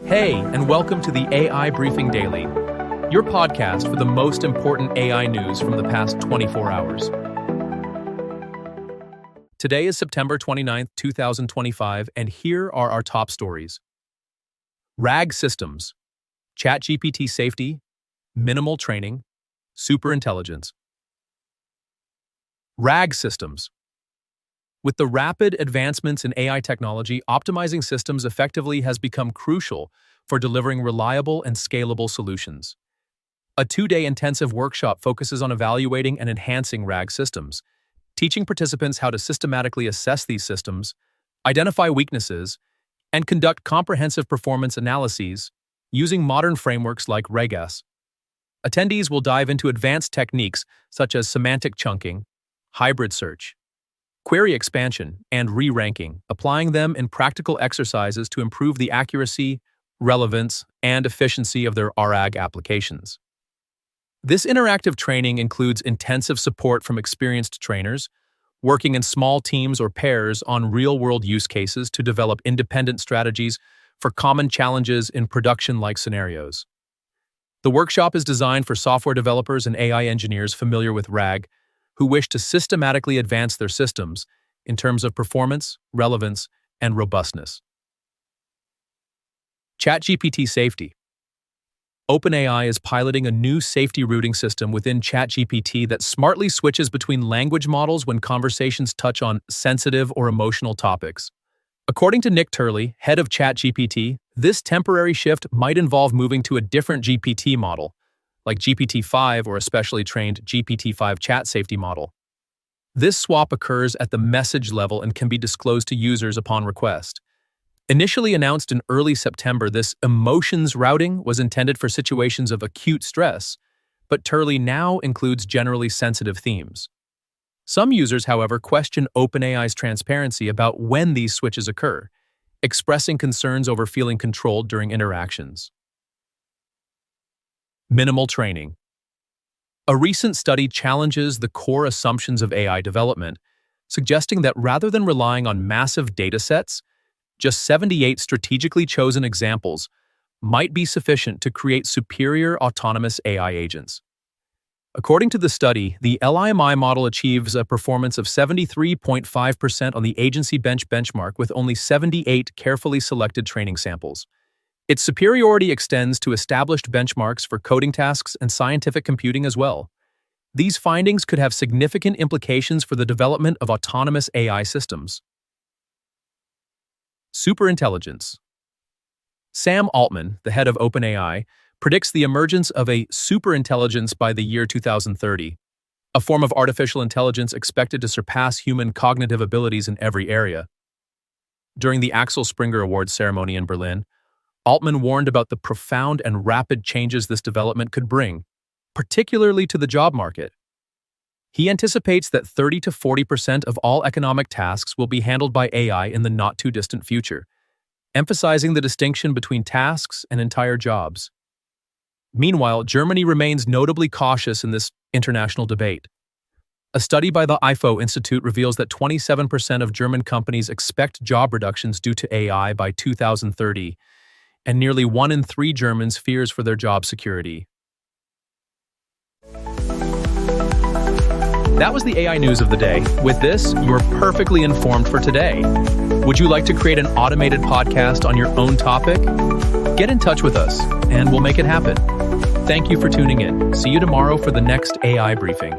Hey, and welcome to the AI Briefing Daily, your podcast for the most important AI news from the past 24 hours. Today is September 29th, 2025, and here are our top stories. RAG systems, ChatGPT safety, minimal training, superintelligence. RAG systems. With the rapid advancements in AI technology, optimizing systems effectively has become crucial for delivering reliable and scalable solutions. A two-day intensive workshop focuses on evaluating and enhancing RAG systems, teaching participants how to systematically assess these systems, identify weaknesses, and conduct comprehensive performance analyses using modern frameworks like RAGS. Attendees will dive into advanced techniques such as semantic chunking, hybrid search, query expansion, and re-ranking, applying them in practical exercises to improve the accuracy, relevance, and efficiency of their RAG applications. This interactive training includes intensive support from experienced trainers, working in small teams or pairs on real-world use cases to develop independent strategies for common challenges in production-like scenarios. The workshop is designed for software developers and AI engineers familiar with RAG, who wish to systematically advance their systems in terms of performance, relevance, and robustness. ChatGPT safety. OpenAI is piloting a new safety routing system within ChatGPT that smartly switches between language models when conversations touch on sensitive or emotional topics. According to Nick Turley, head of ChatGPT, this temporary shift might involve moving to a different GPT model, like GPT-5 or a specially trained GPT-5 chat safety model. This swap occurs at the message level and can be disclosed to users upon request. Initially announced in early September, this emotions routing was intended for situations of acute stress, but Turley now includes generally sensitive themes. Some users, however, question OpenAI's transparency about when these switches occur, expressing concerns over feeling controlled during interactions. Minimal training. A recent study challenges the core assumptions of AI development, suggesting that rather than relying on massive datasets, just 78 strategically chosen examples might be sufficient to create superior autonomous AI agents. According to the study, the LIMI model achieves a performance of 73.5% on the agency benchmark with only 78 carefully selected training samples. Its superiority extends to established benchmarks for coding tasks and scientific computing as well. These findings could have significant implications for the development of autonomous AI systems. Superintelligence. Sam Altman, the head of OpenAI, predicts the emergence of a superintelligence by the year 2030, a form of artificial intelligence expected to surpass human cognitive abilities in every area. During the Axel Springer Awards ceremony in Berlin, Altman warned about the profound and rapid changes this development could bring, particularly to the job market. He anticipates that 30 to 40% of all economic tasks will be handled by AI in the not-too-distant future, emphasizing the distinction between tasks and entire jobs. Meanwhile, Germany remains notably cautious in this international debate. A study by the IFO Institute reveals that 27% of German companies expect job reductions due to AI by 2030, and nearly 1 in 3 Germans fears for their job security. That was the AI news of the day. With this, you're perfectly informed for today. Would you like to create an automated podcast on your own topic? Get in touch with us, and we'll make it happen. Thank you for tuning in. See you tomorrow for the next AI briefing.